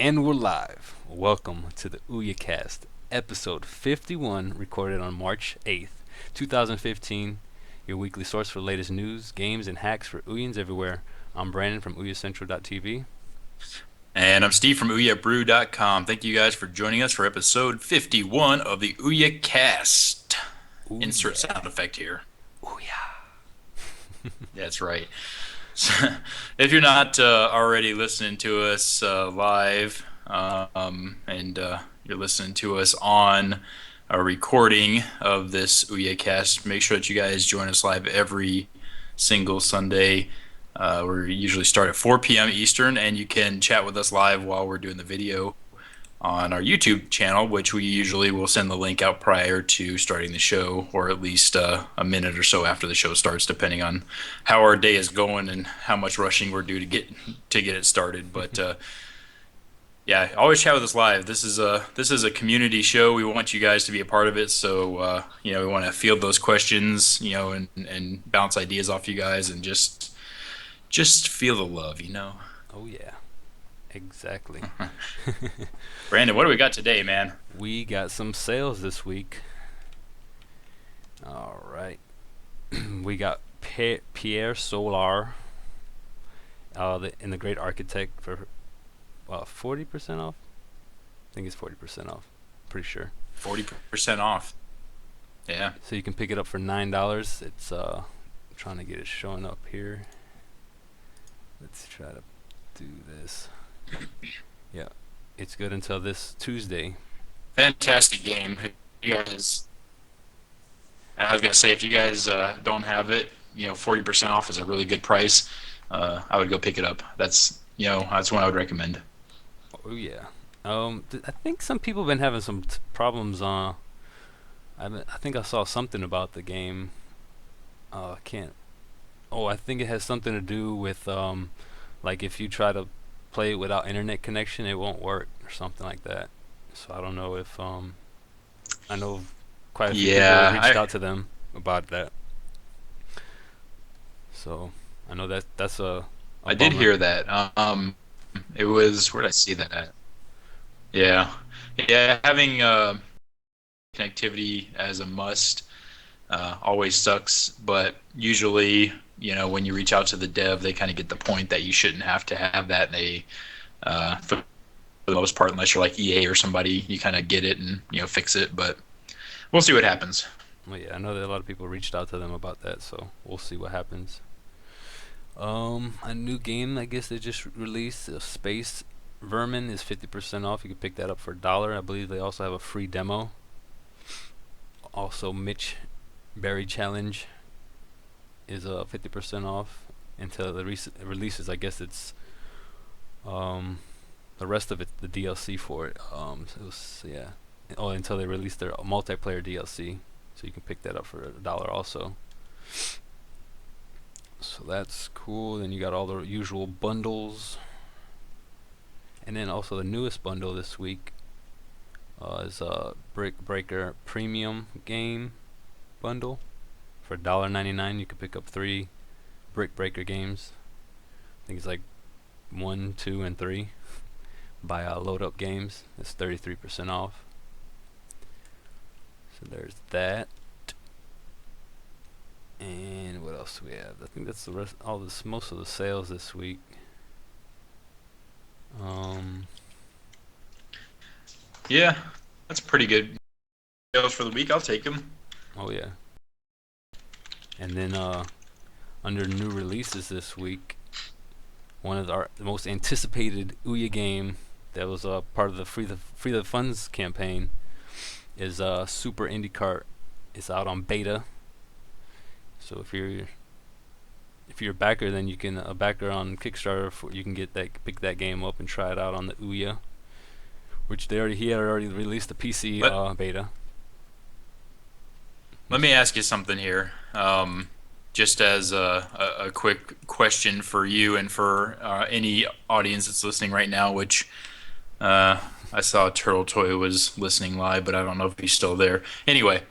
And we're live. Welcome to the OUYACast, episode 51, recorded on March 8th, 2015. Your weekly source for the latest news, games, and hacks for OUYAns everywhere. I'm Brandon from OUYAcentral.tv. And I'm Steve from OUYABrew.com. Thank you guys for joining us for episode 51 of the OUYAcast. Ooh Insert yeah. sound effect here. OUYA. That's right. So, if you're not already listening to us live and you're listening to us on a recording of this OUYAcast, make sure that you guys join us live every single Sunday. We usually start at 4 p.m. Eastern, and you can chat with us live while we're doing the video on our YouTube channel, which we usually will send the link out prior to starting the show, or at least a minute or so after the show starts, depending on how our day is going and how much rushing we're due to get it started. But yeah, always chat with us live. This is a community show. We want you guys to be a part of it. So we want to field those questions, and bounce ideas off you guys, and just feel the love. Oh yeah. Exactly. Brandon, what do we got today, man? We got some sales this week. All right. We got Pierre Solar, in the Great Architect for 40% off. I think it's 40% off. Pretty sure. 40% off. Yeah. So you can pick it up for $9. It's trying to get it showing up here. Let's try to do this. Yeah, it's good until this Tuesday. Fantastic game. You guys, I was gonna say, if you guys don't have it, 40% off is a really good price. I would go pick it up. That's one I would recommend. Oh yeah. I think some people have been having some problems. I think I saw something about the game. I can't. Oh, I think it has something to do with like if you try to play it without internet connection, it won't work or something like that. So I don't know if I know quite a few people have Yeah, reached I out to them about that. So I know that's a I did bummer. hear that. It was, where did I see that at? Yeah, yeah. Having connectivity as a must always sucks, but usually, when you reach out to the dev, they kind of get the point that you shouldn't have to have that. They, for the most part, unless you're like EA or somebody, you kind of get it and fix it. But we'll see what happens. Well, yeah, I know that a lot of people reached out to them about that, so we'll see what happens. A new game I guess they just released, Space Vermin, is 50% off. You can pick that up for $1. I believe they also have a free demo. Also, Mitch Berry Challenge is 50% off until the releases. I guess it's the rest of it, the DLC for it. So it was, yeah. Oh, until they release their multiplayer DLC, so you can pick that up for $1 also. So that's cool. Then you got all the usual bundles, and then also the newest bundle this week is a Brick Breaker Premium Game bundle for $1.99. You can pick up 3 Brick Breaker games. I think it's like 1, 2, and 3 by Load Up Games. It's 33% off. So there's that. And what else do we have? I think that's the rest. All this, most of the sales this week. Um. Yeah, that's pretty good deals for the week. I'll take them. Oh yeah. And then under new releases this week, one of the most anticipated OUYA game that was part of the Free the Funds campaign is Super IndyCart. It's out on beta. So if you're a backer, then you can a backer on Kickstarter. You can pick that game up and try it out on the OUYA, which he had already released the PC Let beta. Let me ask you something here. Just as a quick question for you and for any audience that's listening right now, which I saw Turtle Toy was listening live, but I don't know if he's still there. Anyway,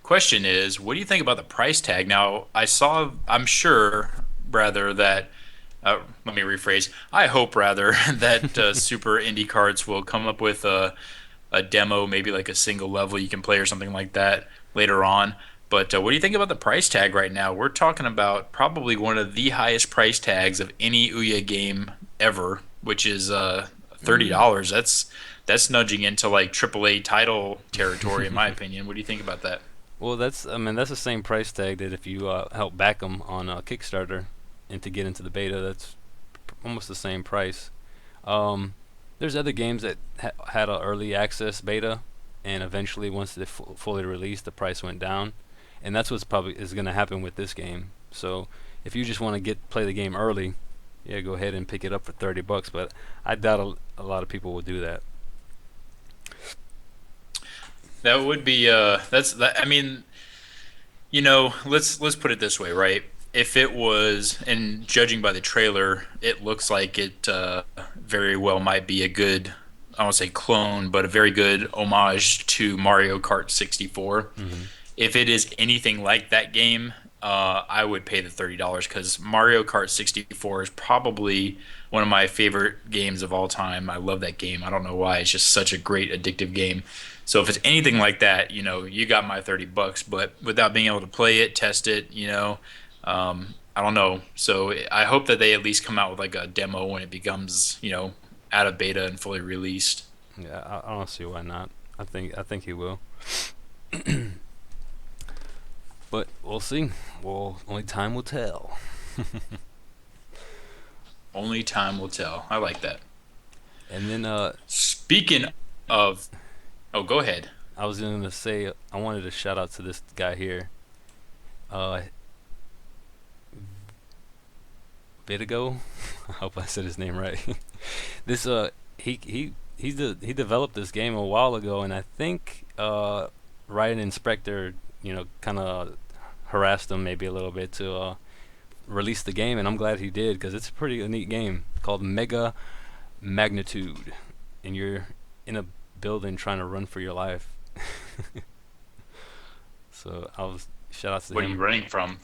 question is, what do you think about the price tag? Now, I'm sure, rather, that let me rephrase. I hope rather that Super Indie Cards will come up with a demo, maybe like a single level you can play or something like that later on. But what do you think about the price tag right now? We're talking about probably one of the highest price tags of any Ouya game ever, which is Mm. $30. That's nudging into like AAA title territory, in my opinion. What do you think about that? Well, I mean, that's the same price tag that if you help back them on Kickstarter and to get into the beta, that's almost the same price. Um, there's other games that had an early access beta, and eventually, once they fully released, the price went down, and that's what's probably is going to happen with this game. So, if you just want to get play the game early, yeah, go ahead and pick it up for $30. But I doubt a lot of people will do that. That would be that's that I mean, let's put it this way, right? If it was, and judging by the trailer, it looks like it very well might be a good, I won't say clone, but a very good homage to Mario Kart 64. Hmm. If it is anything like that game, I would pay the $30 because Mario Kart 64 is probably one of my favorite games of all time. I love that game. I don't know why. It's just such a great addictive game. So if it's anything like that, you got my $30, but without being able to play it, test it, I don't know. So I hope that they at least come out with like a demo when it becomes, out of beta and fully released. Yeah, I don't see why not. I think he will, but we'll see. Well, only time will tell. Only time will tell. I like that. And then Speaking of, oh, go ahead. I was gonna say I wanted to shout out to this guy here, uh, Vitigo. I hope I said his name right. This he developed this game a while ago, and I think Ryan Inspector, kind of harassed him maybe a little bit to release the game, and I'm glad he did because it's a pretty neat game called Mega Magnitude, and you're in a building trying to run for your life. So I was shout out to What are you him. running from?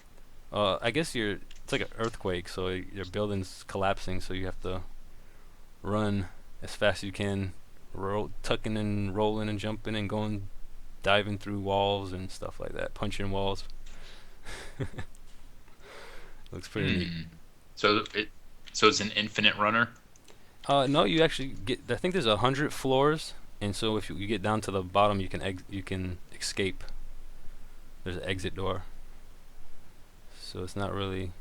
I guess it's like an earthquake, so your building's collapsing, so you have to run as fast as you can, tucking and rolling and jumping and going, diving through walls and stuff like that, punching walls. Looks pretty neat. Hmm. So so it's an infinite runner. No, you actually get. I think there's 100 floors, and so if you get down to the bottom, you can escape. There's an exit door, so it's not really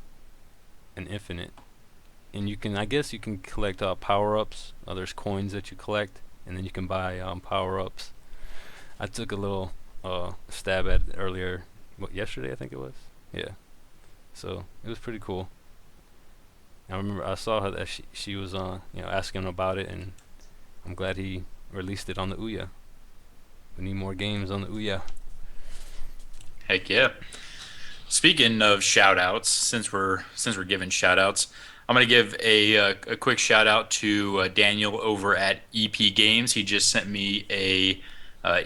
an infinite. And I guess you can collect power ups. There's coins that you collect, and then you can buy power ups. I took a little stab at it earlier, yesterday I think it was. Yeah, so it was pretty cool. I remember I saw her that she was asking about it, and I'm glad he released it on the Ouya. We need more games on the Ouya. Heck yeah. Speaking of shout outs, since we're giving shout outs, I'm gonna give a quick shout out to Daniel over at EP Games. He just sent me a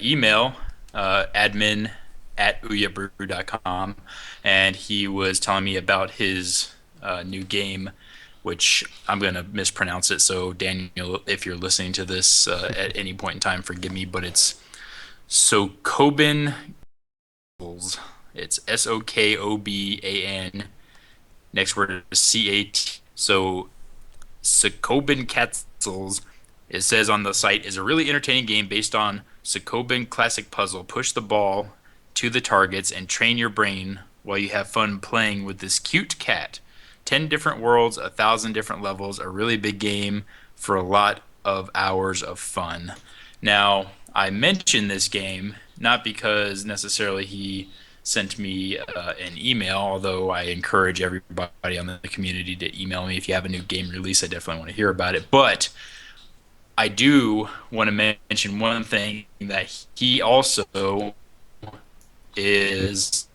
email, admin at OUYAbrew.com, and he was telling me about his new game, which I'm gonna mispronounce it. So Daniel, if you're listening to this at any point in time, forgive me, but it's Sokoban. It's Sokoban. Next word is CAT. So Sokoban Catzels, it says on the site, is a really entertaining game based on Sokoban classic puzzle. Push the ball to the targets and train your brain while you have fun playing with this cute cat. 10 different worlds, 1,000 different levels, a really big game for a lot of hours of fun. Now, I mention this game not because necessarily he sent me an email, although I encourage everybody on the community to email me if you have a new game release. I definitely want to hear about it. But I do want to mention one thing that he also is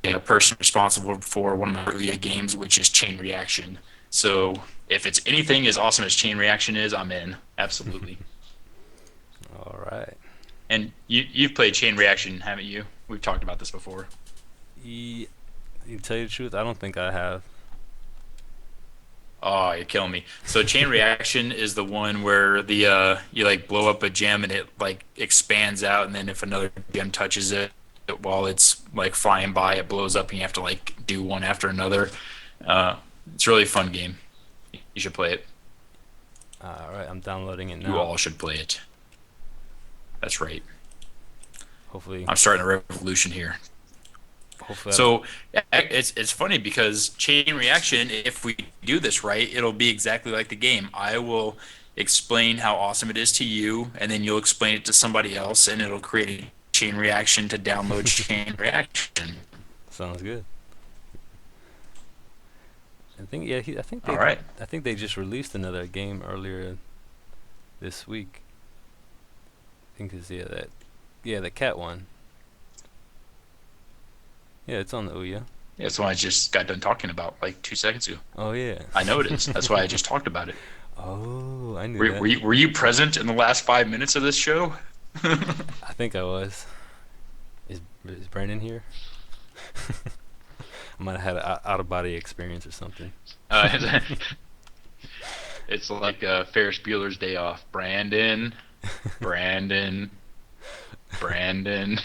a person responsible for one of my earlier games, which is Chain Reaction. So if it's anything as awesome as Chain Reaction is, I'm in. Absolutely. All right. And you've played Chain Reaction, haven't you? We've talked about this before. To tell you the truth, I don't think I have. Oh, you're killing me. So chain reaction is the one where the you like blow up a gem and it like expands out, and then if another gem touches it while it's like flying by, it blows up and you have to like do one after another. Uh, it's a really fun game. You should play it. All right, I'm downloading it You now. all should play it. That's right. Hopefully, I'm starting a revolution here. hopefully, I don't. So it's funny because chain reaction, if we do this right, it'll be exactly like the game. I will explain how awesome it is to you, and then you'll explain it to somebody else, and it'll create a chain reaction to download chain reaction. Sounds good. I think yeah, All right. I think they just released another game earlier this week. I think it's yeah, the cat one. Yeah, it's on the Ouya. That's what I just got done talking about like 2 seconds ago. Oh yeah. I know it is. That's why I just talked about it. Oh, I knew Were, that. were you, were you present in the last 5 minutes of this show? I think I was. Is Brandon here? I might have had an out of body experience or something. Uh, it's like Ferris Bueller's Day Off. Brandon, Brandon, Brandon.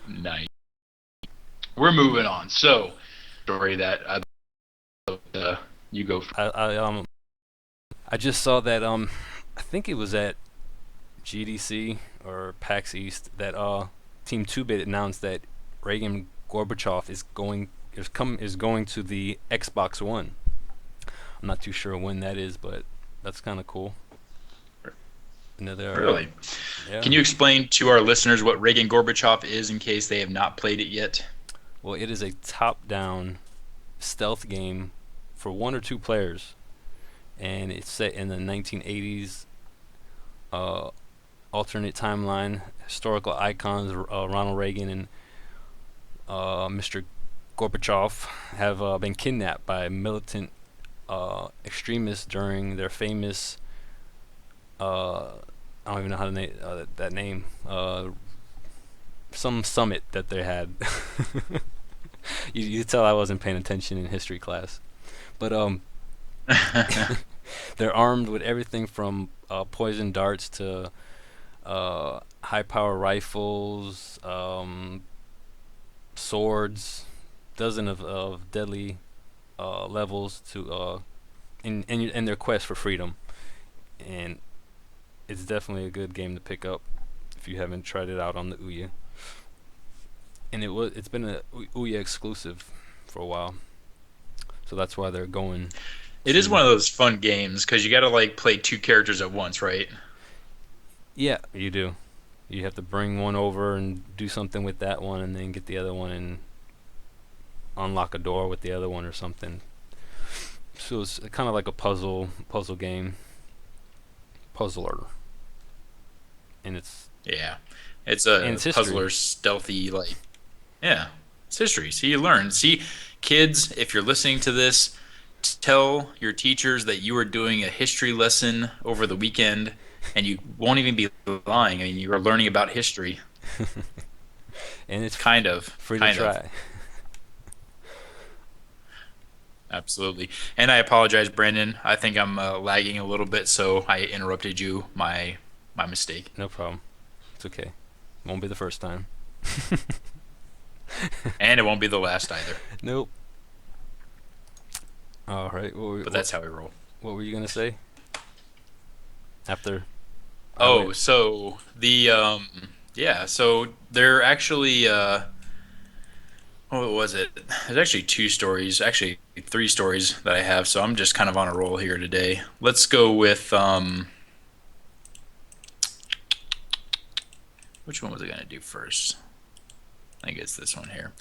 Nice. We're moving on. So, story that you go for. I just saw that I think it was at GDC or PAX East that Team 2-Bit announced that Reagan Gorbachev is going to the Xbox One. I'm not too sure when that is, but that's kind of cool. Another Really? yeah. Can you explain to our listeners what Reagan Gorbachev is in case they have not played it yet? Well, it is a top-down stealth game for one or two players, and it's set in the 1980s. Uh, Alternate timeline, historical icons, Ronald Reagan and Mr. Gorbachev have been kidnapped by militant extremists during their famous I don't even know how to name that name. Some summit that they had. You tell I wasn't paying attention in history class, but they're armed with everything from poison darts to high power rifles, swords, dozen of deadly levels to in their quest for freedom, and it's definitely a good game to pick up if you haven't tried it out on the Ouya. And it's been a Ouya exclusive for a while, so that's why they're going It is to. one of those fun games because you got to like play two characters at once, right? Yeah, you do. You have to bring one over and do something with that one, and then get the other one and unlock a door with the other one or something. So it's kind of like a puzzle game, puzzler, and Yeah. It's and a it's history. puzzler, stealthy, like, yeah, it's history. See, you learn. See, kids, if you're listening to this, tell your teachers that you are doing a history lesson over the weekend, and you won't even be lying. I mean, you are learning about history. And it's Kind of, free to kind of. try. Absolutely. And I apologize, Brandon. I think I'm lagging a little bit, so I interrupted you. My mistake. No problem. It's okay. Won't be the first time. And it won't be the last either. Nope. All right. But that's how we roll. What were you gonna say after I Oh, went? so the yeah, so they're actually what was it? There's actually two stories, actually three stories that I have, so I'm just kind of on a roll here today. Let's go with which one was I gonna do first? I think it's this one here.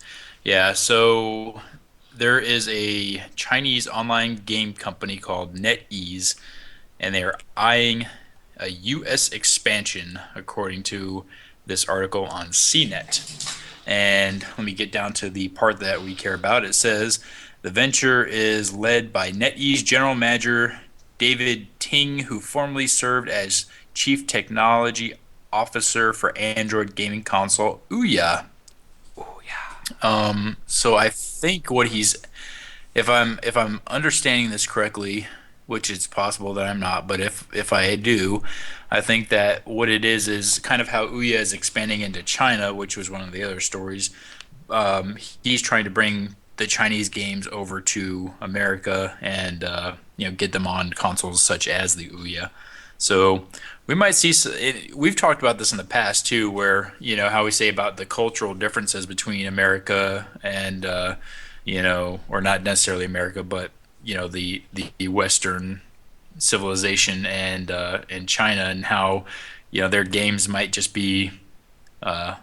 Yeah, so there is a Chinese online game company called NetEase, and they are eyeing a U.S. expansion, according to this article on CNET. And let me get down to the part that we care about. It says the venture is led by NetEase general manager David Ting, who formerly served as chief technology officer for Android gaming console OUYA. Oh yeah. So I think what he's if I'm understanding this correctly, which it's possible that I'm not, but if I do, I think that what it is kind of how Ouya is expanding into China, which was one of the other stories. He's trying to bring the Chinese games over to America and get them on consoles such as the Ouya. So we might see. We've talked about this in the past too, where how we say about the cultural differences between America and or not necessarily America, but the Western civilization and China, and how their games might just be uh,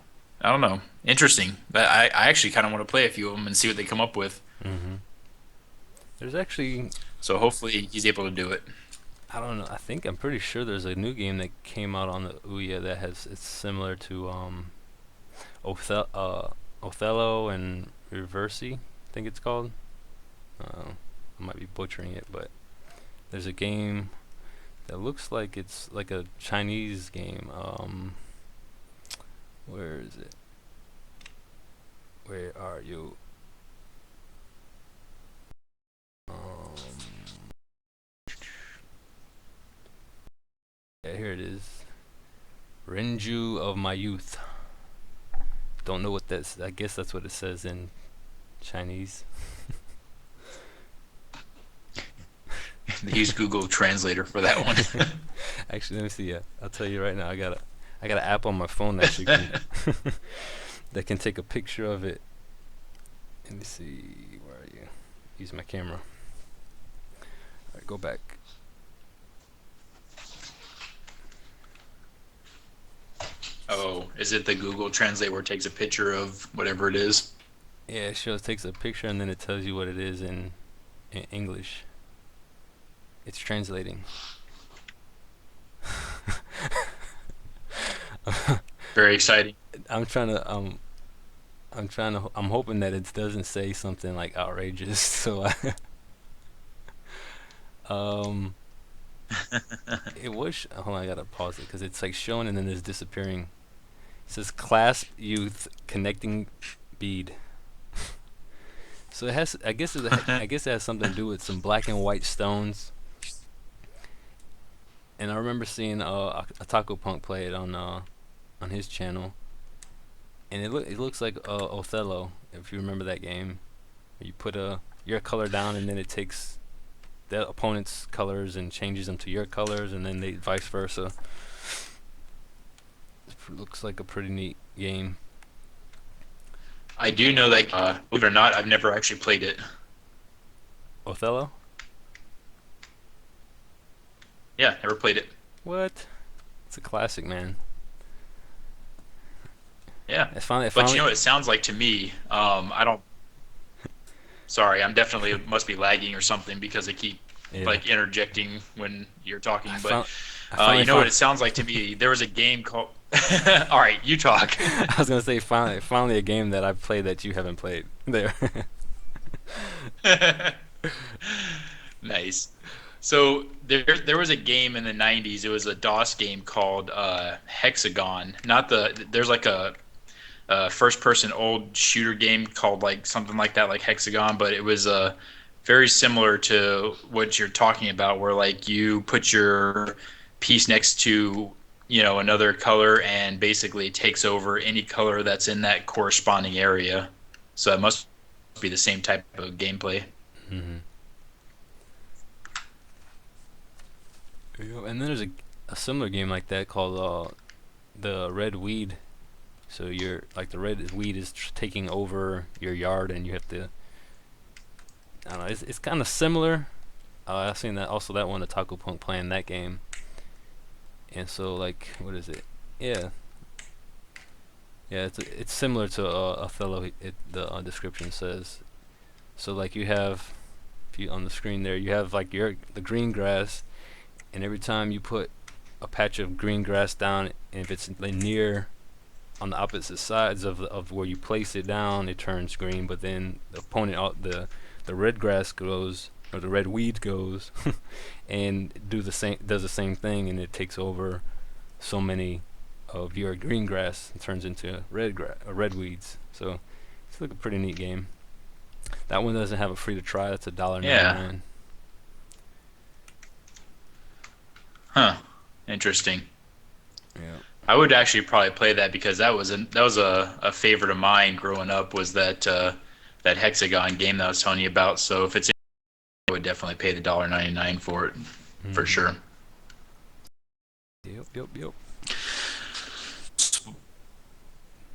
I don't know, interesting. But I actually kind of want to play a few of them and see what they come up with. Hmm. There's actually, So hopefully he's able to do it. I don't know. I'm pretty sure there's a new game that came out on the Ouya that it's similar to Othello and Reversi, I think it's called. I might be butchering it, but there's a game that looks like it's like a Chinese game. Where is it? Where are you? Um, yeah, here it is. Renju of my youth. Don't know what that's. I guess that's what it says in Chinese. Use Google Translator for that one. Actually, let me see. Yeah, I'll tell you right now. I got an app on my phone that you can that can take a picture of it. Let me see. Where are you? Use my camera. All right, go back. Oh, is it the Google Translate where it takes a picture of whatever it is? Yeah, it shows takes a picture and then it tells you what it is in English. It's translating. Very exciting. I'm trying to I'm hoping that it doesn't say something like outrageous. So I um it was hold on, I gotta pause it because it's like showing and then it's disappearing. It says clasp youth connecting bead. So it has I guess it has something to do with some black and white stones. And I remember seeing a Taco Punk play it on his channel, and it looks like Othello, if you remember that game. You put your color down, and then it takes the opponent's colors and changes them to your colors, and then they vice versa. Looks like a pretty neat game. I do know that, believe it or not, I've never actually played it. Othello? Yeah, never played it. What? It's a classic, man. Yeah, It but you finally. know what it sounds like to me? I don't. Sorry, I'm definitely must be lagging or something because I keep Yeah. like interjecting when you're talking. I But found. I finally you know what found. it sounds like to me? There was a game called. All right, you talk. I was gonna say finally a game that I've played that you haven't played. There. Nice. So there was a game in the 90s. It was a DOS game called Hexagon. Not the there's like a first person old shooter game called like something like that, like Hexagon, but it was very similar to what you're talking about, where like you put your piece next to another color and basically it takes over any color that's in that corresponding area. So it must be the same type of gameplay. Hmm. And then there's a similar game like that called the Red Weed. So you're like the red weed is taking over your yard, and you have to. I don't know. It's kind of similar. I've seen that also that one, the Taco Punk playing that game, and so like what is it? Yeah, yeah. It's similar to Othello. The description says. So like you have, if you on the screen there, you have like the green grass, and every time you put a patch of green grass down, and if it's like near on the opposite sides of where you place it down, it turns green. But then the opponent, the red grass goes, or the red weed goes, and does the same thing, and it takes over so many of your green grass and turns into red weeds. So it's like a pretty neat game. That one doesn't have a free to try. That's a dollar ninety Yeah. nine. Huh. Interesting. Yeah. I would actually probably play that because that was a favorite of mine growing up was that Hexagon game that I was telling you about. So if it's in, I would definitely pay the $1.99 for it for Mhm. sure. Yep. Yep. Yep.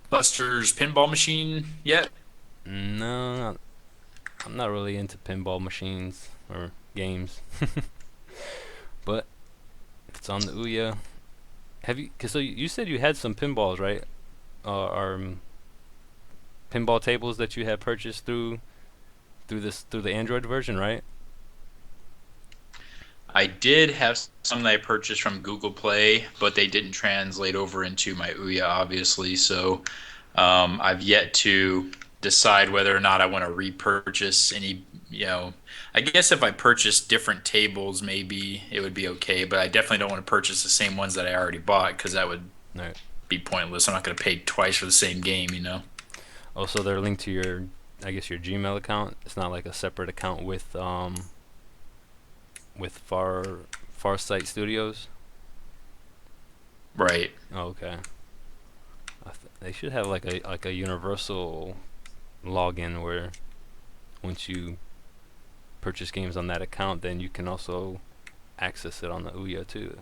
Buster's pinball machine yet? No, I'm not really into pinball machines or games, but if it's on the Ouya, have you? Cause so you said you had some pinballs, right? Or pinball tables that you had purchased through the Android version, right? I did have some that I purchased from Google Play, but they didn't translate over into my Ouya, obviously. So I've yet to decide whether or not I want to repurchase any, you know, I guess if I purchase different tables, maybe it would be okay, but I definitely don't want to purchase the same ones that I already bought because that would No. be pointless. I'm not going to pay twice for the same game, you know? Also, they're linked to your, I guess your Gmail account. It's not like a separate account with Farsight Studios. Right. Oh, okay. They should have like a universal login where once you purchase games on that account, then you can also access it on the Ouya too.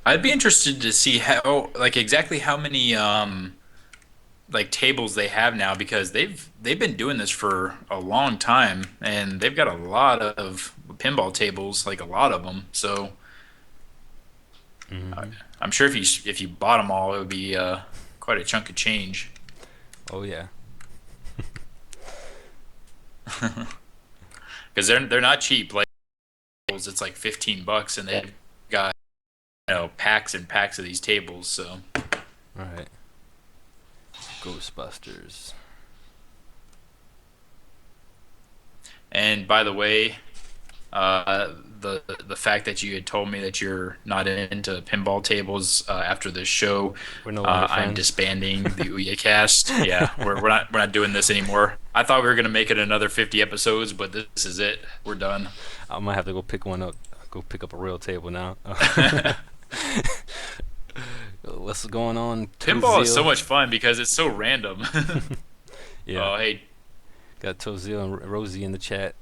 I'd be interested to see how, like, exactly how many like tables they have now because they've been doing this for a long time and they've got a lot of pinball tables, like a lot of them. So I- Hmm. I'm sure if you bought them all, it would be quite a chunk of change Oh yeah. because they're not cheap. Like it's like $15 and they've got packs and packs of these tables. So All right. Ghostbusters. and by the way, Uh, the fact that you had told me that you're not into pinball tables after this show, We're no longer I'm friends. disbanding the OUYAcast. Yeah, we're not doing this anymore. I thought we were gonna make it another 50 episodes, but this is it. We're done. I might have to go pick one up. Go pick up a real table now. What's going on, Pinball is so Tozil? much fun because it's so random. Yeah, Oh, hey, got Tozil and Rosie in the chat.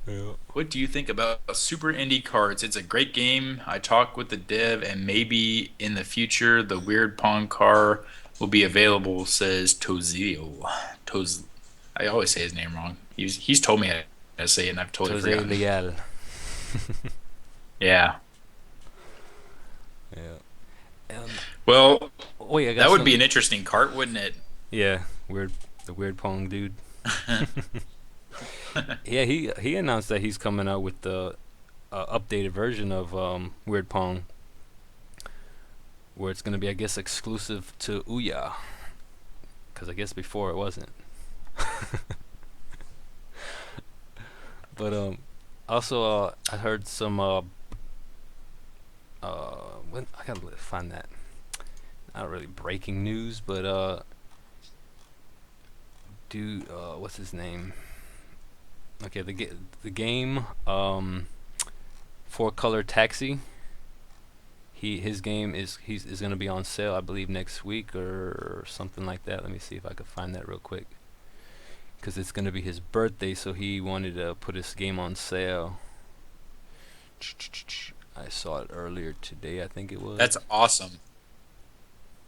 Yeah. what do you think about Super Indie Cards? It's a great game. I talked with the dev, and maybe in the future the Weird Pong car will be available. Says Tozil. Toz. I always say his name wrong. He's told me how to say it, and I've totally Jose forgotten. Leal. Yeah. Yeah. Well, Wait, I that got would be some. an interesting cart, wouldn't it? Yeah, the weird Pong dude. Yeah, he announced that he's coming out with the updated version of Weird Pong, where it's gonna be, I guess, exclusive to Ouya, because I guess before it wasn't. But also I heard some when I gotta find that. Not really breaking news, but dude, what's his name? Okay, the game Four Color Taxi. His game is gonna be on sale, I believe, next week or something like that. Let me see if I can find that real quick, because it's gonna be his birthday, so he wanted to put his game on sale. I saw it earlier today, I think it That's was. awesome.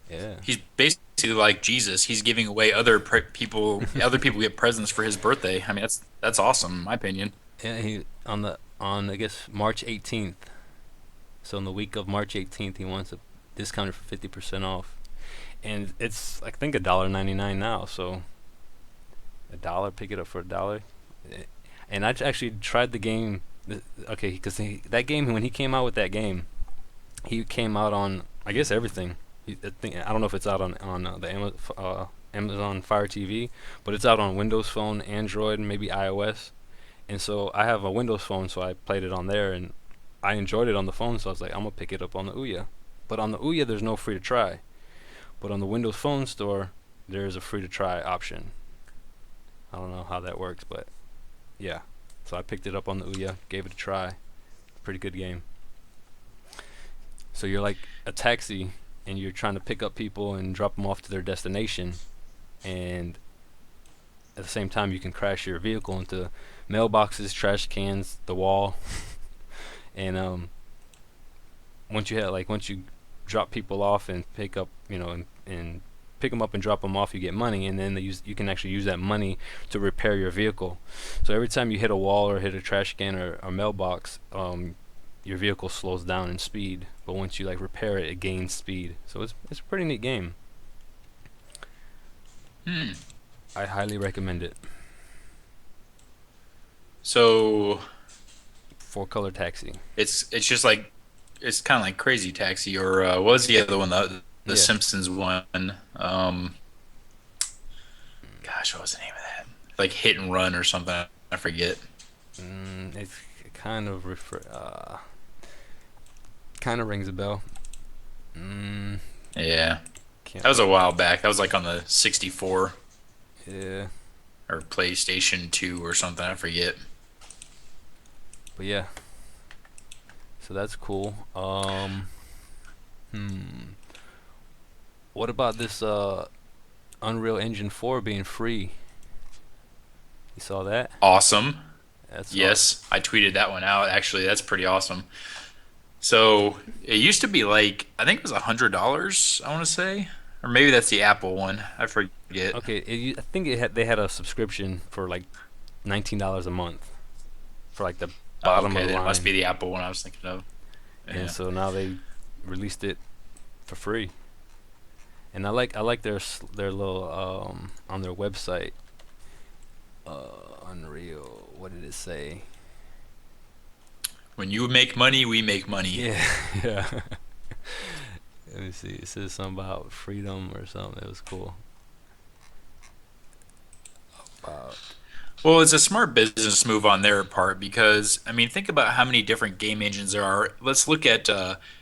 Yeah. He's basically like Jesus. He's giving away people. Other people get presents for his birthday. I mean, that's awesome, in my opinion. Yeah, he on I guess March 18th. So in the week of March 18th, he wants a discounted for 50% off, and it's I think $1.99 now. So a dollar, pick it up for a dollar. And I actually tried the game. Okay, because that game when he came out with that game, he came out on I guess everything. I don't know if it's out on the Amazon Fire TV, but it's out on Windows Phone, Android, and maybe iOS. And so I have a Windows phone, so I played it on there, and I enjoyed it on the phone. So I was like, I'm gonna pick it up on the Ouya. But on the Ouya, there's no free to try. But on the Windows Phone Store, there is a free to try option. I don't know how that works, but yeah. So I picked it up on the Ouya, gave it a try. Pretty good game. So you're like a taxi, and you're trying to pick up people and drop them off to their destination, and at the same time you can crash your vehicle into mailboxes, trash cans, the wall, and once you drop people off and pick up, and pick them up and drop them off, you get money, and then you can actually use that money to repair your vehicle. So every time you hit a wall or hit a trash can or a mailbox, your vehicle slows down in speed. But once you like repair it, it gains speed. So it's a pretty neat game. Hmm. I highly recommend it. So Four color taxi. it's just like it's kind of like Crazy Taxi, or what was the other one? The Yeah. Simpsons one. Gosh, what was the name of that? Like Hit and Run or something. I forget. It kind of rings a bell. Mm, Yeah, can't that was think. a while back. That was like on the 64 Yeah, or PlayStation 2 or something. I forget. but yeah. So that's cool. Hmm. What about this Unreal Engine 4 being free? You saw that? Awesome. That's Yes, I tweeted that one out. Actually, that's pretty awesome. So it used to be like I think it was $100. I want to say, or maybe that's the Apple one. I forget. okay. I think they had a subscription for like $19 a month for like the Oh, bottom of okay, the then it must line, be the Apple one I was thinking of. and Yeah. so now they released it for free. And I like their little on their website, Unreal. What did it say? When you make money, we make money. Yeah, yeah. Let me see. It says something about freedom or something. It was cool. About Well, it's a smart business move on their part because, I mean, think about how many different game engines there are. Let's look at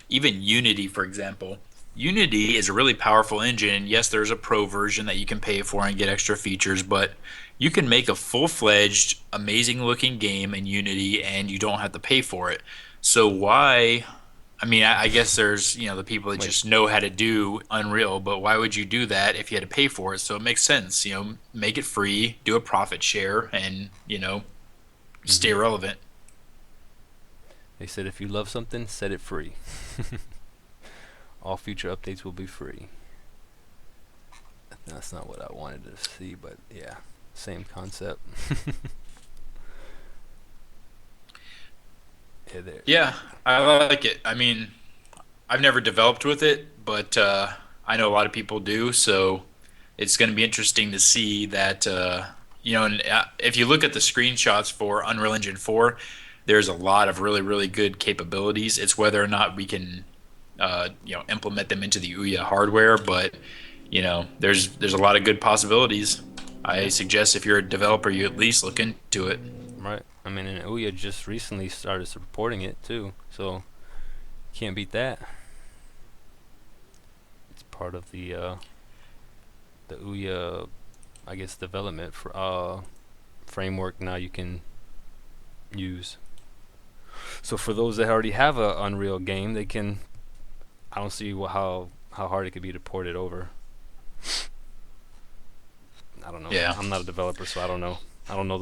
even Unity, for example. Unity is a really powerful engine. Yes, there's a pro version that you can pay for and get extra features, but you can make a full-fledged, amazing-looking game in Unity and you don't have to pay for it. So why? I mean, I guess there's, the people that wait. just know how to do Unreal, but why would you do that if you had to pay for it? So it makes sense, make it free, do a profit share, and, stay Hmm. relevant. They said if you love something, set it free. All future updates will be free. That's not what I wanted to see, but yeah, same concept. Yeah, there. Yeah, I like it. I mean, I've never developed with it, but I know a lot of people do, so it's going to be interesting to see that, and if you look at the screenshots for Unreal Engine 4, there's a lot of really, really good capabilities. It's whether or not we can, implement them into the Ouya hardware, but, there's a lot of good possibilities. I Yeah, suggest if you're a developer, you at least look into it. right. I mean, and Ouya just recently started supporting it too, so can't beat that. It's part of the Ouya, I guess, development for framework now you can use. So for those that already have a Unreal game, they can. I don't see how hard it could be to port it over. I don't know. Yeah. I'm not a developer, so I don't know. I don't know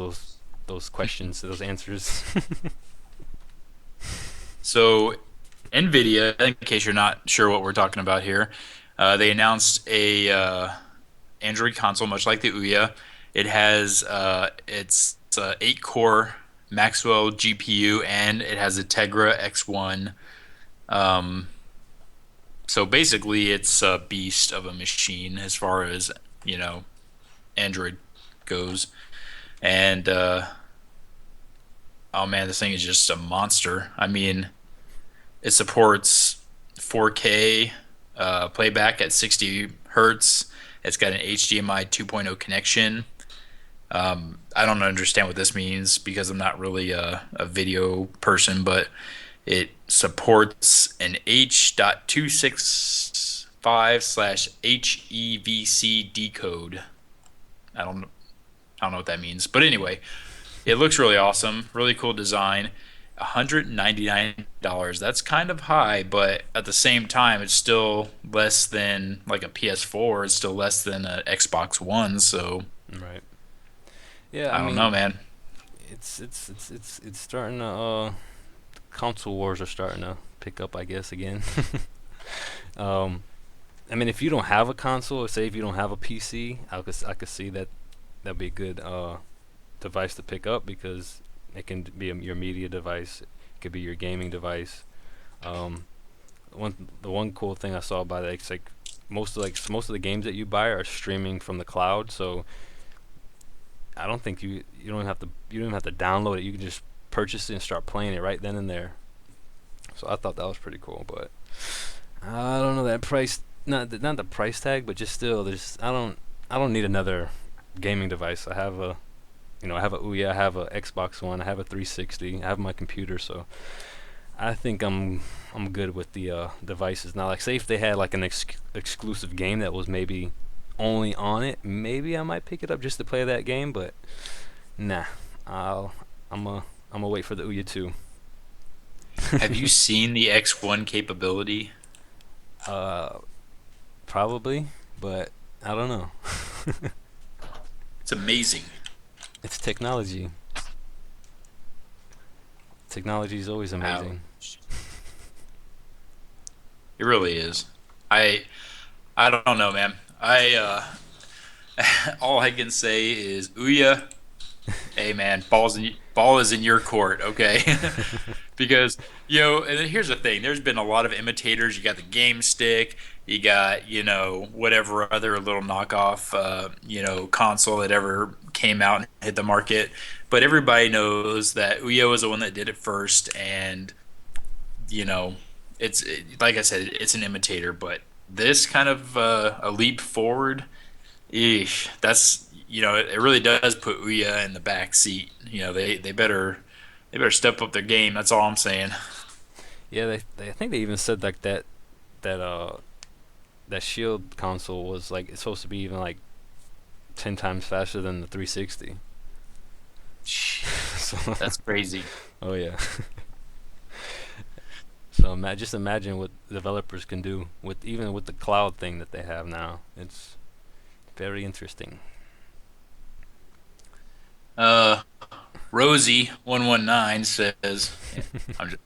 those questions, those answers. So, NVIDIA, in case you're not sure what we're talking about here, they announced a Android console, much like the Ouya. It has its 8-core Maxwell GPU, and it has a Tegra X1. Um, so basically, it's a beast of a machine as far as you know Android goes. And oh man, this thing is just a monster. I mean, it supports 4K playback at 60 hertz. It's got an HDMI 2.0 connection. I don't understand what this means because I'm not really a video person, but it supports an H.264 5/HEVC decode. I don't I don't know what that means, but anyway, it looks really awesome, really cool design. $199. That's kind of high, but at the same time, it's still less than like a PS4. It's still less than an Xbox One. So Right. Yeah, I I don't know, mean, man. it's starting to console wars are starting to pick up, I guess, again. um, I mean, if you don't have a console, say if you don't have a PC, I could see that that'd be a good device to pick up because it can be your media device, it could be your gaming device. Um, the one cool thing I saw about it, it's like most of the games that you buy are streaming from the cloud, so I don't think you don't have to download it. You can just purchase it and start playing it right then and there. So I thought that was pretty cool, but I don't know that price. Not the price tag, but just still, there's I don't need another gaming device. I have a OUYA, I have a Xbox One, I have a 360, I have my computer, so I think I'm good with the devices now. Like, say if they had like an exclusive game that was maybe only on it, maybe I might pick it up just to play that game. But nah, I'll I'm a wait for the OUYA 2. Have you seen the X1 capability? Uh, Probably, but I don't know. It's amazing. It's technology. Technology is always amazing. Ouch. It really is. I I don't know, man. All I can say is Ouya. Hey, man, ball is in your court, okay? Because and then here's the thing: there's been a lot of imitators. You got the Game Stick, you got whatever other little knockoff console that ever came out and hit the market. But everybody knows that Ouya was the one that did it first, and like I said, it's an imitator. But this kind of a leap forward, eesh, that's it really does put Ouya in the back seat. They better step up their game. That's all I'm saying. Yeah, I think they even said like that that Shield console was like it's supposed to be even like 10 times faster than the 360. So, That's crazy. oh yeah. So just imagine what developers can do with even with the cloud thing that they have now. It's very interesting. Uh, Rosie 119 says, I'm just,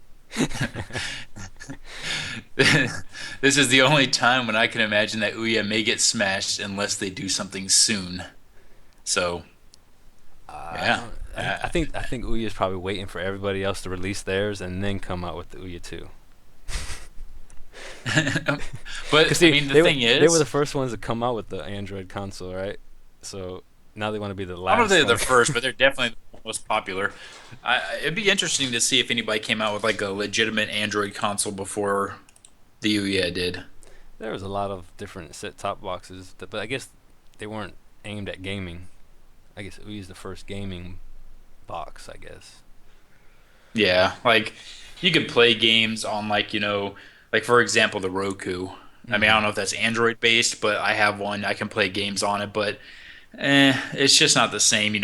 this is the only time when I can imagine that Ouya may get smashed unless they do something soon. So, I yeah. don't. Uh, I think Ouya is probably waiting for everybody else to release theirs and then come out with the Ouya 2. Because but I see, mean, the thing they were is, the first ones to come out with the Android console, right? So now they want to be the I don't know if last they're the one. first, but they're definitely the most popular. It'd be interesting to see if anybody came out with like a legitimate Android console before the Ouya did. There was a lot of different set-top boxes, but I guess they weren't aimed at gaming. I guess we used the first gaming box, I guess. Yeah, like you could play games on like for example, the Roku. I mean, I Mm-hmm. don't know if that's Android based, but I have one. I can play games on it, but it's just not the same,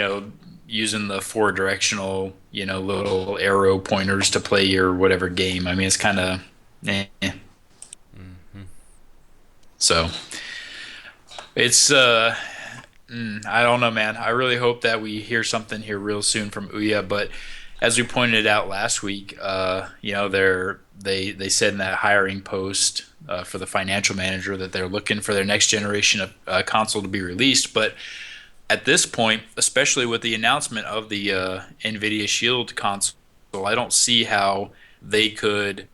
using the four directional, little arrow pointers to play your whatever game. I mean, it's kind of eh. Mm-hmm. So it's I don't know, man. I really hope that we hear something here real soon from Ouya. But as we pointed out last week, they said in that hiring post for the financial manager that they're looking for their next generation of console to be released. But at this point, especially with the announcement of the NVIDIA Shield console, I don't see how they could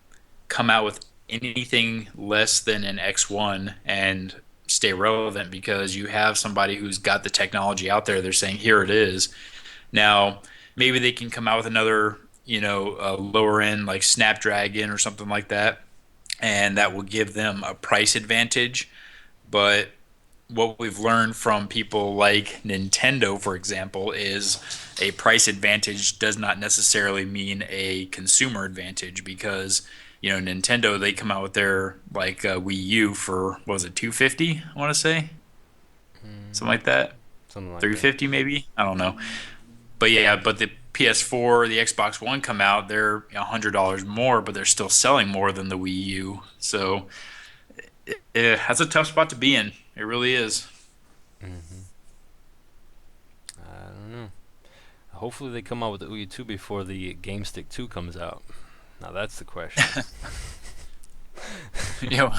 come out with anything less than an X1 and stay relevant because you have somebody who's got the technology out there. They're saying, here it is. Now, maybe they can come out with another, lower end like Snapdragon or something like that, and that will give them a price advantage. But what we've learned from people like Nintendo, for example, is a price advantage does not necessarily mean a consumer advantage because Nintendo, they come out with their like Wii U for what was it, 250? I want to say something like that, Something like that. 350 maybe. I don't know. But yeah, but the PS4, the Xbox One come out, they're $100 more, but they're still selling more than the Wii U. So that's a tough spot to be in. It really is. Hmm. I don't know. Hopefully they come out with the OUYA 2 before the Game Stick 2 comes out. Now that's the question. You know,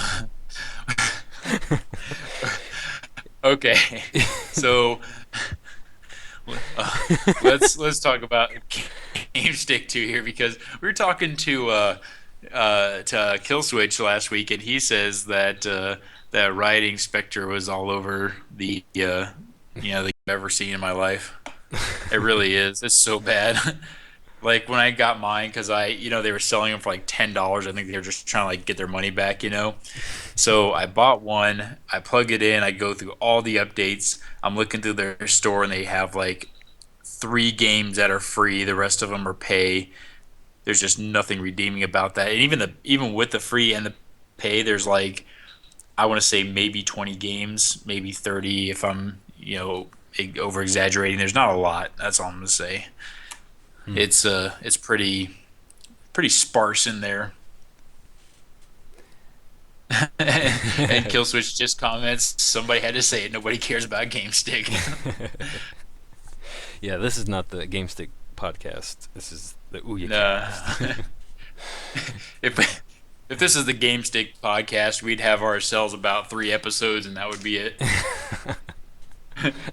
okay. So uh, let's talk about Game Stick 2 here because we were talking to Kill Switch last week, and he says that that Riding Spectre was all over the I've ever seen in my life. It really is. It's so bad. Like when I got mine, because they were selling them for like $10. I think they were just trying to like get their money back. So I bought one. I plug it in. I go through all the updates. I'm looking through their store, and they have like three games that are free. The rest of them are pay. There's just nothing redeeming about that. And even with the free and the pay, there's like I want to say maybe 20 games, maybe 30 if I'm over exaggerating. There's not a lot. That's all I'm gonna say. Hmm. It's pretty sparse in there. And Killswitch just comments, somebody had to say it. Nobody cares about GameStick. Yeah, this is not the Game Stick podcast. This is the OUYA Nah. cast. If this is the GameStick podcast, we'd have ourselves about 3 episodes, and that would be it.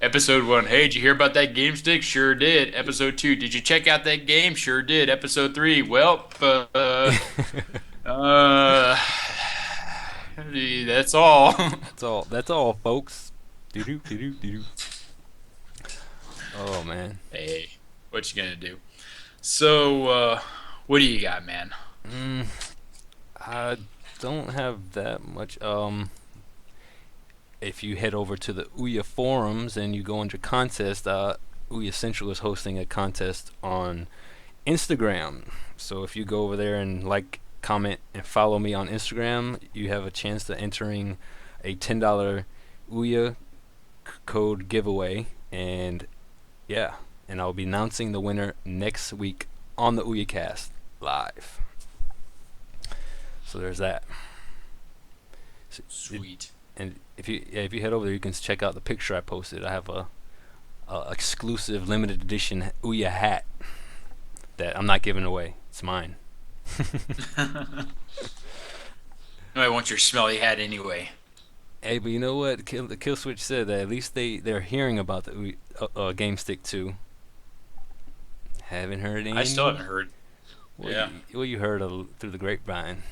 Episode 1, hey, did you hear about that GameStick? Sure did. Episode 2, did you check out that game? Sure did. Episode 3, well, uh, that's all. That's all. That's all, folks. Doo doo doo doo doo. Oh man. Hey, what you gonna do? So, what do you got, man? Mm, I don't have that much. If you head over to the OUYA forums and you go under contest, OUYA Central is hosting a contest on Instagram. So if you go over there and like, comment, and follow me on Instagram, you have a chance to entering a $10 OUYA code giveaway. And yeah, and I'll be announcing the winner next week on the OUYAcast live. So there's that. So Sweet. and if you head over there, you can check out the picture I posted. I have a exclusive limited edition OUYA hat that I'm not giving away. It's mine. I want your smelly hat anyway. Hey, but you know what? The Kill Switch said that at least they're hearing about the Game Stick 2. Haven't heard I still any. haven't heard. Well, Yeah. you heard through the grapevine.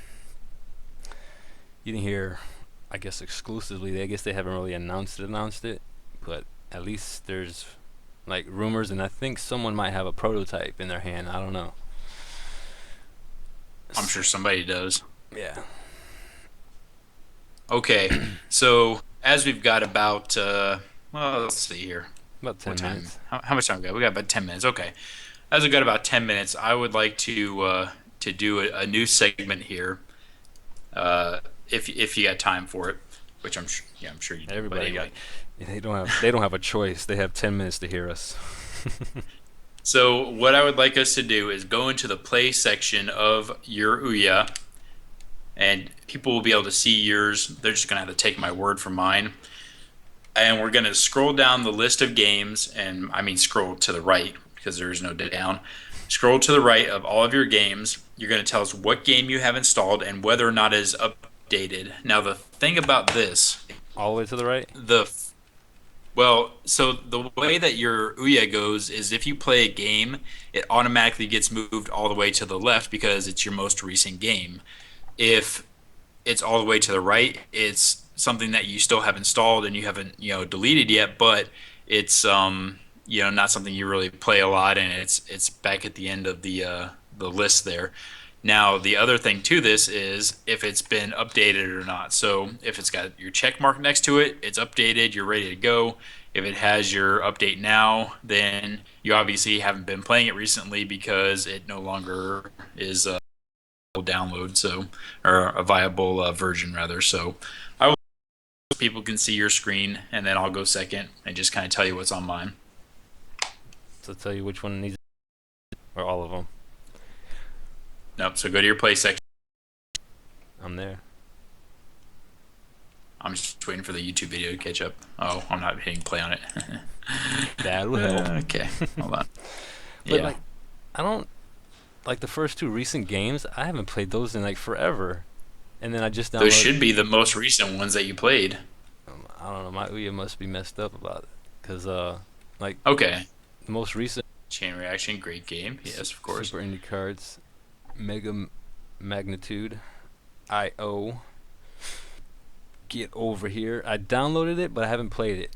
You didn't hear, I guess, exclusively. I guess they haven't really announced it, but at least there's like rumors, and I think someone might have a prototype in their hand. I don't know. I'm sure somebody does. Yeah, Okay, so as we've got about, well, let's see here. about What 10 time? minutes. How much time we got? We got about 10 minutes. Okay. As we've got about 10 minutes, I would like to do a new segment here, if you got time for it, which yeah, I'm sure you do. But Everybody got. anyway, They don't have a choice. They have 10 minutes to hear us. so what I would like us to do is go into the play section of your Ouya, and people will be able to see yours. They're just gonna have to take my word for mine. And we're going to scroll down the list of games, and I mean scroll to the right because there is no down. Scroll to the right of all of your games. You're going to tell us what game you have installed and whether or not it is updated. Now, the thing about this, All the way to the right. the well, so the way that your Ouya goes is if you play a game, it automatically gets moved all the way to the left because it's your most recent game. If it's all the way to the right, it's something that you still have installed and you haven't, deleted yet, but it's not something you really play a lot, and it's back at the end of the list there. Now, the other thing to this is if it's been updated or not. So if it's got your check mark next to it, it's updated, you're ready to go. If it has your update now, then you obviously haven't been playing it recently because it no longer is download, so or a viable version rather. So I will people can see your screen, and then I'll go second and just kind of tell you what's on mine. So tell you which one needs or all of them. Nope. So go to your play section. I'm there. I'm just waiting for the YouTube video to catch up. Oh, I'm not hitting play on it. That'll help. Okay, hold on. But Yeah, like, I don't like the first two recent games. I haven't played those in like forever. And then I just those downloaded. should be the most recent ones that you played. I don't know. My Ouya must be messed up about it, cause like Okay. the most recent Chain Reaction, great game. Yes, of course. Super Indie Cards, Mega Magnitude, IO. Get over here. I downloaded it, but I haven't played it.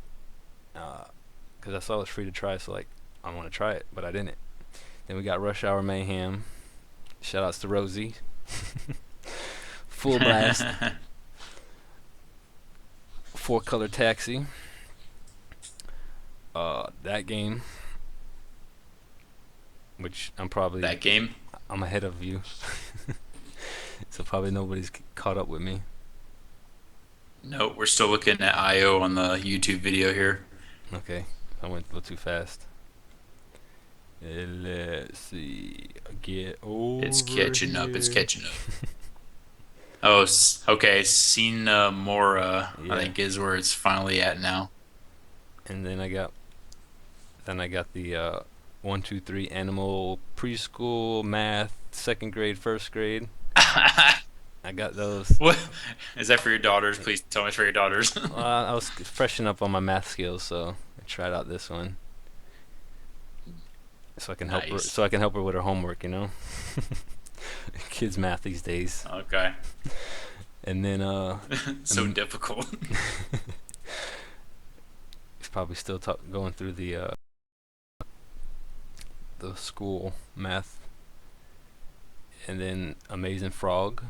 Cause I saw it was free to try, so like I want to try it, but I didn't. Then we got Rush Hour Mayhem. Shout outs to Rosie. Full Blast. Four Color Taxi. That game, which That game. I'm ahead of you, so probably nobody's caught up with me. No, we're still looking at IO on the YouTube video here. Okay, I went a little too fast. Let's see. Get over It's catching up. It's here. catching up. Oh, okay. Scene Mora, Yeah. I think, is where it's finally at now. And then I got the 1, 2, 3 animal preschool math 2nd grade 1st grade. I got those. What is that for your daughters? Please tell me it's for your daughters. I was freshening up on my math skills, so I tried out this one. So I can help her. Nice. So I can help her with her homework, you know. Kids' math these days. Okay. And then So difficult. he's probably still going through the school math. And then Amazing Frog,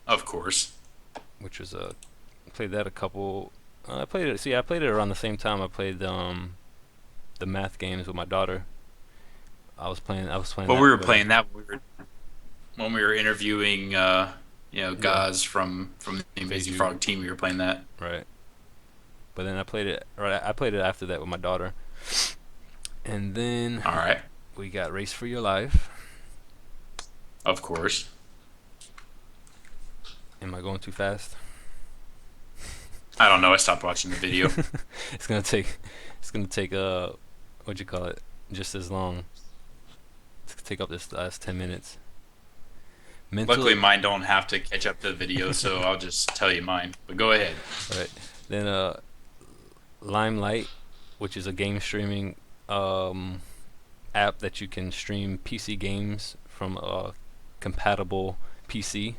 Of course. which was played that a couple. I played it. See, I played it around the same time I played the math games with my daughter. I was playing. Well, that we were with her. playing that when we were interviewing, Yeah. guys from the Amazing Phase Frog team. We were playing that. Right. But then I played it. Right. I played it after that with my daughter. And then All right. we got Race for Your Life. Of course. Am I going too fast? I don't know. I stopped watching the video. It's gonna take. It's gonna take what'd you call it? Just as long. It's gonna take up this last 10 minutes. Luckily, mine don't have to catch up to the video, so I'll just tell you mine. But go ahead. Right. Then Limelight, which is a game streaming app that you can stream PC games from a compatible PC,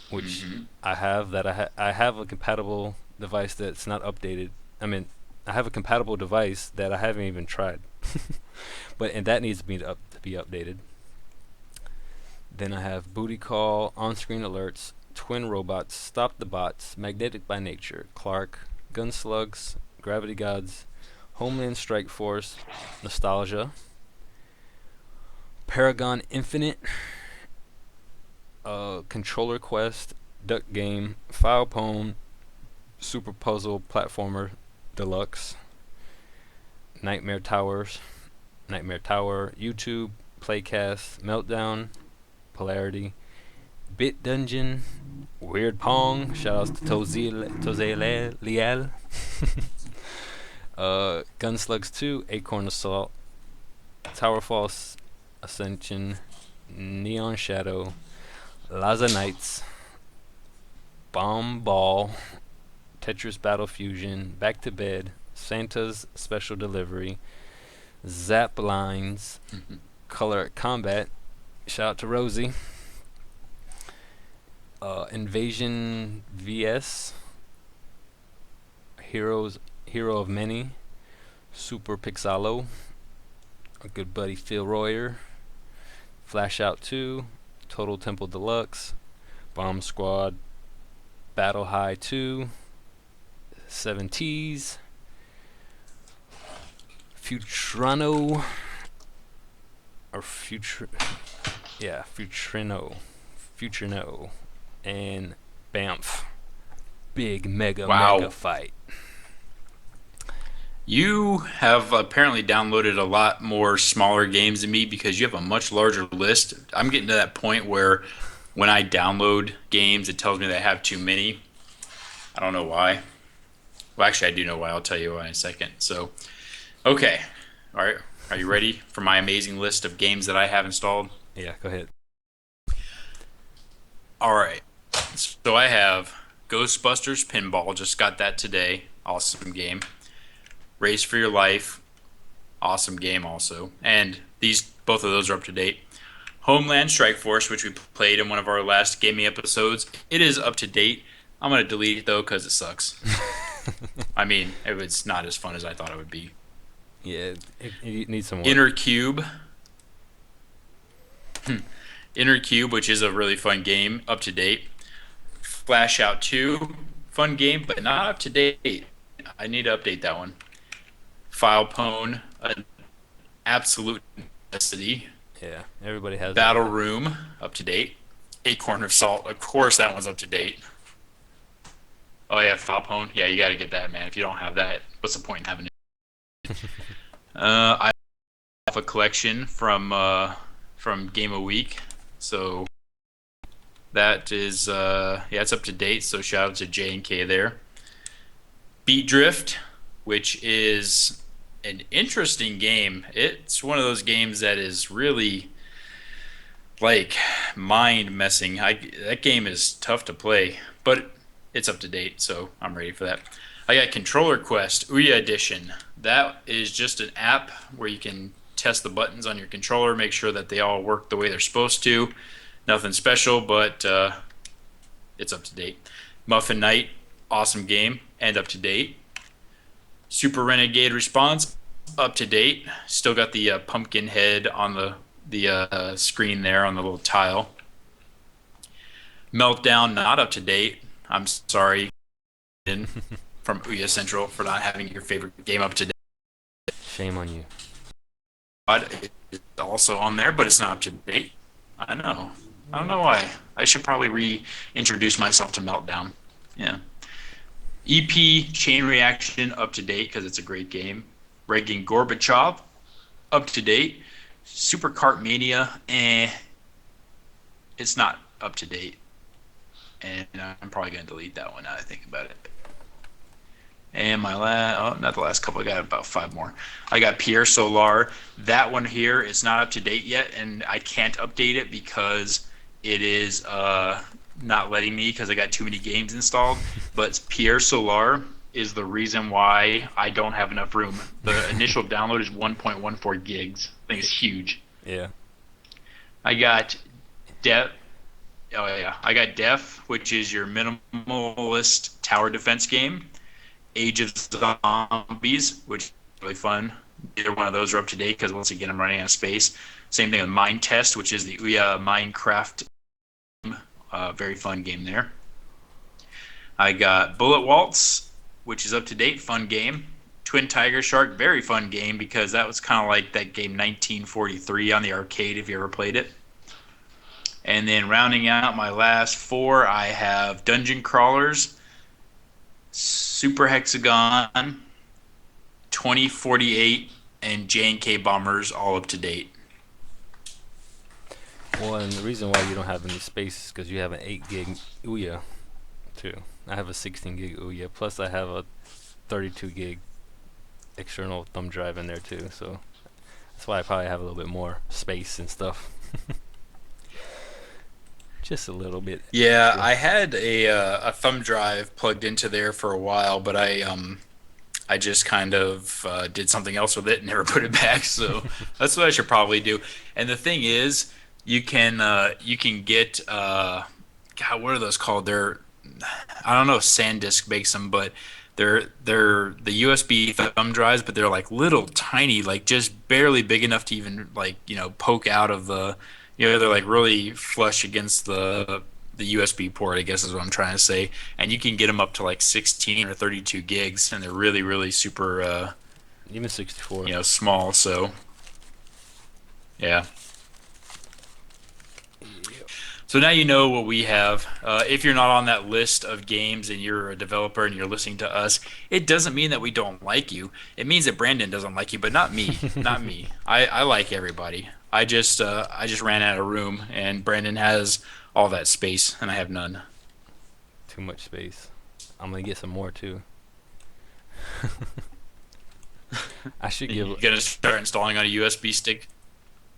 which Mhm. I have. I have a compatible device that's not updated. I mean, I have a compatible device that I haven't even tried, and that needs to be updated. Then I have Booty Call, On-Screen Alerts, Twin Robots, Stop the Bots, Magnetic by Nature, Clark, Gunslugs, Gravity Gods, Homeland Strike Force, Nostalgia, Paragon Infinite, Controller Quest, Duck Game, File Poem, Super Puzzle Platformer Deluxe, Nightmare Tower, YouTube, Playcast, Meltdown, Polarity, Bit Dungeon, Weird Pong, shoutouts to Toze Liel, Gunslugs 2, Acorn Assault, Towerfall Ascension, Neon Shadow, Laza Knights, Bomb Ball, Tetris Battle Fusion, Back to Bed, Santa's Special Delivery, Zap Lines, Color Combat, shout out to Rosie, Invasion VS, Hero of Many, Super Pixalo, our good buddy Phil Royer, Flash Out 2, Total Temple Deluxe, Bomb Squad, Battle High 2, 7Ts, Futrano, or Future, yeah, Futurino, and Bamf. Big mega Wow. fight. You have apparently downloaded a lot more smaller games than me because you have a much larger list. I'm getting to that point where when I download games, it tells me that I have too many. I don't know why. Well, actually, I do know why. I'll tell you why in a second. So, okay. All right. Are you ready for my amazing list of games that I have installed? Yeah, go ahead. All right. So I have Ghostbusters Pinball. Just got that today. Awesome game. Race for Your Life. Awesome game also. And these both of those are up to date. Homeland Strike Force, which we played in one of our last gaming episodes. It is up to date. I'm gonna delete it though because it sucks. I mean, it was not as fun as I thought it would be. Yeah, it needs some work. Inner Cube. Inner Cube, which is a really fun game, up to date. Flash Out 2, fun game, but not up to date. I need to update that one. File Pwn, an absolute necessity. Yeah, everybody has that. Battle Room, up to date. Acorn of Salt, of course that one's up to date. Oh yeah, File Pwn. Yeah, you got to get that, man. If you don't have that, what's the point in having it? I have a collection from Game of Week, so that is yeah, it's up to date. So shout out to J and K there. Beat Drift, which is an interesting game. It's one of those games that is really like mind messing. That game is tough to play, but it's up to date, so I'm ready for that. I got Controller Quest OUYA Edition. That is just an app where you can test the buttons on your controller, make sure that they all work the way they're supposed to. Nothing special, but it's up to date. Muffin Night, awesome game and up to date. Super Renegade Response, up to date. Still got the pumpkin head on the screen there on the little tile. Meltdown, not up to date. I'm sorry from OUYA Central for not having your favorite game up to date. Shame on you. It's also on there, but it's not up to date. I know. I don't know why. I should probably reintroduce myself to Meltdown. Yeah. EP Chain Reaction, up to date because it's a great game. Regging Gorbachev, up to date. Super Kart Mania, it's not up to date. And I'm probably going to delete that one now that I think about it. And my last, oh, not the last couple, I got about 5 more. I got Pierre Solar. That one here is not up to date yet, and I can't update it because it is not letting me because I got too many games installed. But Pierre Solar is the reason why I don't have enough room. The initial download is 1.14 gigs. I think it's huge. Yeah. I got Def. Oh yeah, I got Def, which is your minimalist tower defense game. Age of Zombies, which is really fun. Either one of those are up to date because once again I'm running out of space. Same thing with Mine Test, which is the OUYA Minecraft game. Very fun game there. I got Bullet Waltz, which is up to date, fun game. Twin Tiger Shark, very fun game because that was kind of like that game 1943 on the arcade if you ever played it. And then rounding out my last 4, I have Dungeon Crawlers, Super Hexagon, 2048, and J&K Bombers, all up to date. Well, and the reason why you don't have any space is because you have an 8 gig OUYA, too. I have a 16 gig OUYA, plus I have a 32 gig external thumb drive in there, too. So that's why I probably have a little bit more space and stuff. Just a little bit Yeah, extra. I had a thumb drive plugged into there for a while, but I just kind of did something else with it and never put it back. So that's what I should probably do. And the thing is, you can get God, what are those called? They're I don't know if SanDisk makes them, but they're the USB thumb drives, but they're like little tiny, like just barely big enough to even like poke out of the they're like really flush against the USB port, I guess is what I'm trying to say. And you can get them up to like 16 or 32 gigs, and they're really, really super, Even 64. small. So, yeah. So now you know what we have. If you're not on that list of games and you're a developer and you're listening to us, it doesn't mean that we don't like you. It means that Brandon doesn't like you, but not me. Not me. I like everybody. I just ran out of room and Brandon has all that space and I have none. Too much space. I'm gonna get some more too. I should give. You're gonna start installing on a USB stick.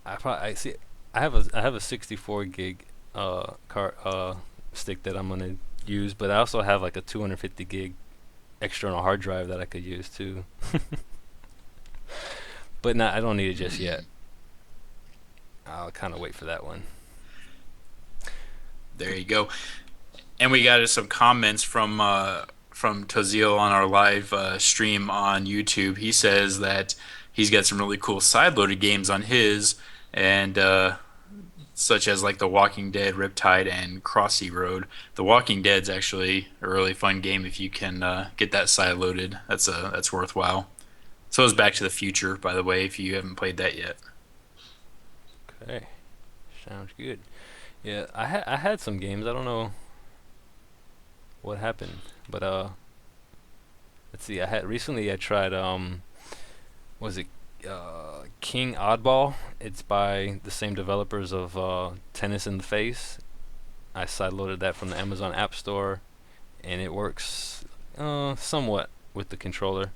I see. I have a 64 gig car stick that I'm gonna use, but I also have like a 250 gig external hard drive that I could use too. But not. I don't need it just yet. I'll kind of wait for that one. There you go. And we got some comments from Tazil on our live stream on YouTube. He says that he's got some really cool side-loaded games on his, and such as like The Walking Dead, Riptide, and Crossy Road. The Walking Dead's actually a really fun game if you can get that side-loaded. That's worthwhile. So is Back to the Future, by the way, if you haven't played that yet. Okay, sounds good. Yeah, I had some games. I don't know what happened, but let's see. I tried was it King Oddball? It's by the same developers of Tennis in the Face. I sideloaded that from the Amazon App Store, and it works somewhat with the controller.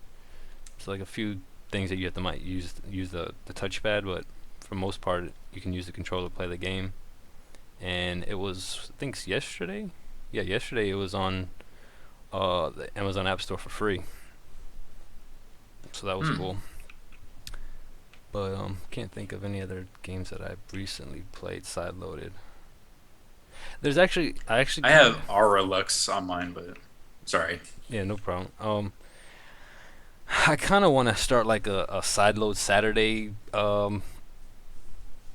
It's like a few things that you have to might use the touchpad, but for the most part, you can use the controller to play the game. And it was, I think, yesterday. Yeah, yesterday it was on the Amazon App Store for free, so that was Hmm. cool. But can't think of any other games that I've recently played side loaded. There's actually I actually I kind have of Aura Lux on mine, but sorry. yeah, no problem. I kind of want to start like a side load Saturday. I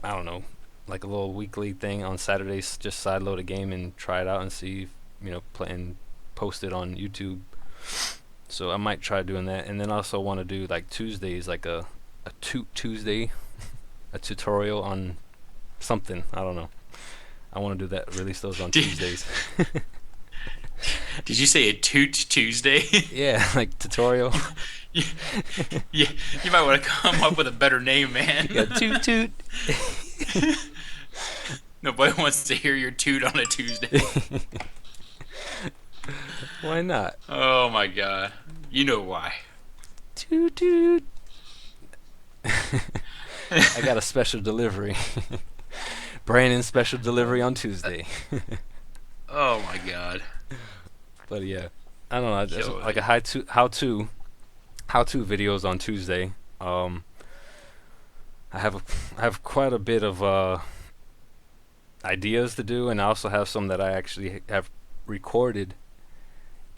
don't know, like a little weekly thing on Saturdays. Just side load a game and try it out and see if, play and post it on YouTube. So I might try doing that, and then I also want to do like Tuesdays, like a Toot Tuesday, a tutorial on something. I don't know. I want to do that. Release those on Did, Tuesdays. did you say a Toot Tuesday? Yeah, like tutorial. you, you, you might want to come up with a better name, man. Yeah, toot toot. Nobody wants to hear your toot on a Tuesday. Why not? Oh my god. You know why. Toot toot. I got a special delivery. Brandon's special delivery on Tuesday. Oh my god. But yeah, I don't know. Just Kill like it. a how to videos on Tuesday. I have I have quite a bit of ideas to do, and I also have some that I actually have recorded,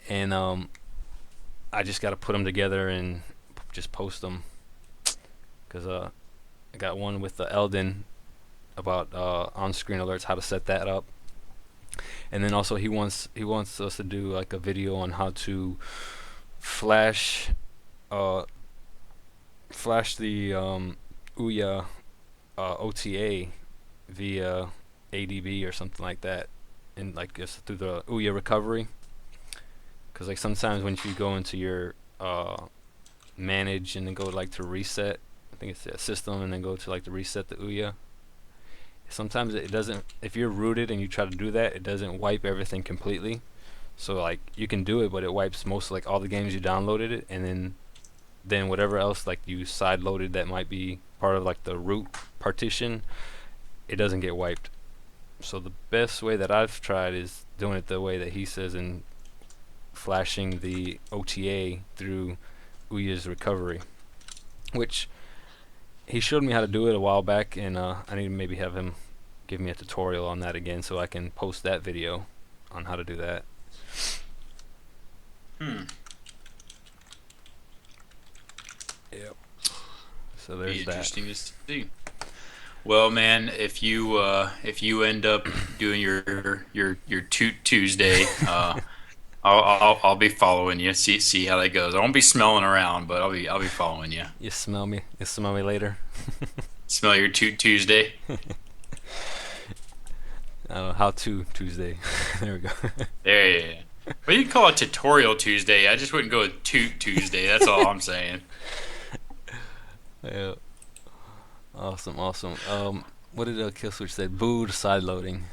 and I just got to put them together and just post them. Cause I got one with the Eldon about on-screen alerts, how to set that up, and then also he wants us to do like a video on how to flash uh flash the OUYA OTA via ADB or something like that, and like just through the OUYA recovery. Cause like sometimes when you go into your manage and then go like to reset, I think it's a system, and then go to like to reset the OUYA. Sometimes it doesn't. If you're rooted and you try to do that, it doesn't wipe everything completely. So like you can do it, but it wipes most like all the games you downloaded it, and then whatever else like you side loaded that might be part of like the root partition, it doesn't get wiped. So the best way that I've tried is doing it the way that he says, and flashing the OTA through OUYA's recovery, which he showed me how to do it a while back, and I need to maybe have him give me a tutorial on that again so I can post that video on how to do that. Hmm. Yep. So Be there's that. interesting to see. Well, man, if you end up doing your Toot Tuesday, I'll be following you. See how that goes. I won't be smelling around, but I'll be following you. You smell me. You smell me later. Smell your Toot Tuesday. How to Tuesday. There we go. There you go. Well, you can call it Tutorial Tuesday. I just wouldn't go with Toot Tuesday. That's all I'm saying. Yeah. Awesome, awesome. What did Kill Switch say? Boo to side loading.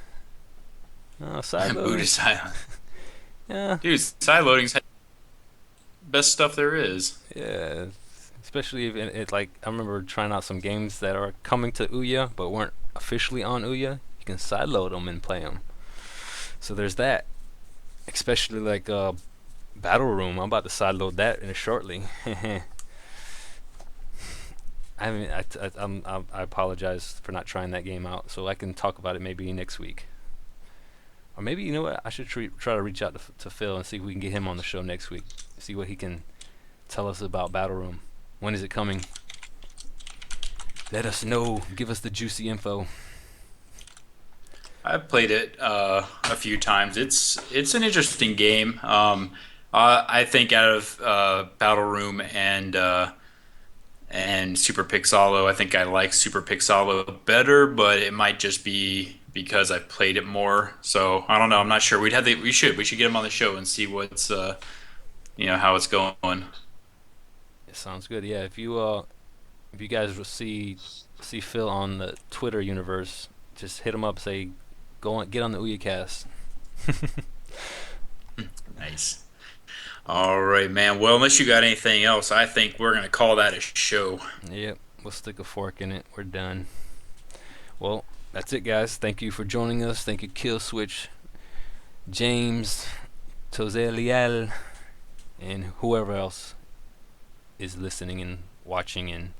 Side loading. Buddhist Island. Yeah, Dude, side loading's best stuff there is. yeah. Especially if like I remember trying out some games that are coming to Ouya but weren't officially on Ouya. You can side load them and play them. So there's that. Especially like Battle Room. I'm about to side load that in shortly. I mean, I apologize for not trying that game out, so I can talk about it maybe next week. Or maybe, you know what, I should try to reach out to Phil and see if we can get him on the show next week. See what he can tell us about Battle Room. When is it coming? Let us know. Give us the juicy info. I've played it a few times. It's an interesting game. I think out of Battle Room and Super Pixalo, I think I like Super Pixalo better, but it might just be because I played it more. So I don't know. I'm not sure. We should get him on the show and see what's how it's going. It sounds good. Yeah, if you guys will see Phil on the Twitter universe, just hit him up. Say, go on, get on the OUYAcast. Nice. All right, man. Well, unless you got anything else, I think we're gonna call that a show. Yep, we'll stick a fork in it. We're done. Well, that's it, guys. Thank you for joining us. Thank you, Kill Switch, James, Tozeliel, and whoever else is listening and watching. And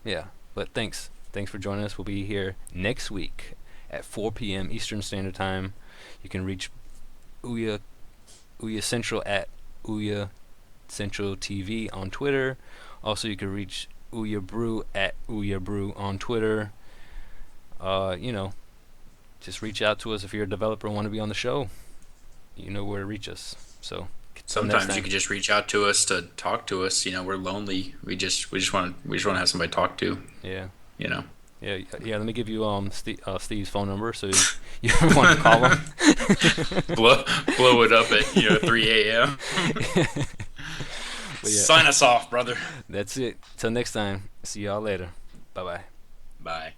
yeah. But thanks for joining us. We'll be here next week at 4 p.m. Eastern Standard Time. You can reach Ouya Central at Ouya Central TV on Twitter. Also, you can reach Ouya Brew at Ouya Brew on Twitter. Just reach out to us if you're a developer and want to be on the show. You know where to reach us. So till next Sometimes you time. could just reach out to us to talk to us. We're lonely. We just want to have somebody to talk to. Yeah. You know. Yeah. Let me give you Steve's phone number so you want to call him. blow it up at 3 a.m. But yeah, Sign us off, brother. that's it. Till next time. See y'all later. Bye bye. Bye.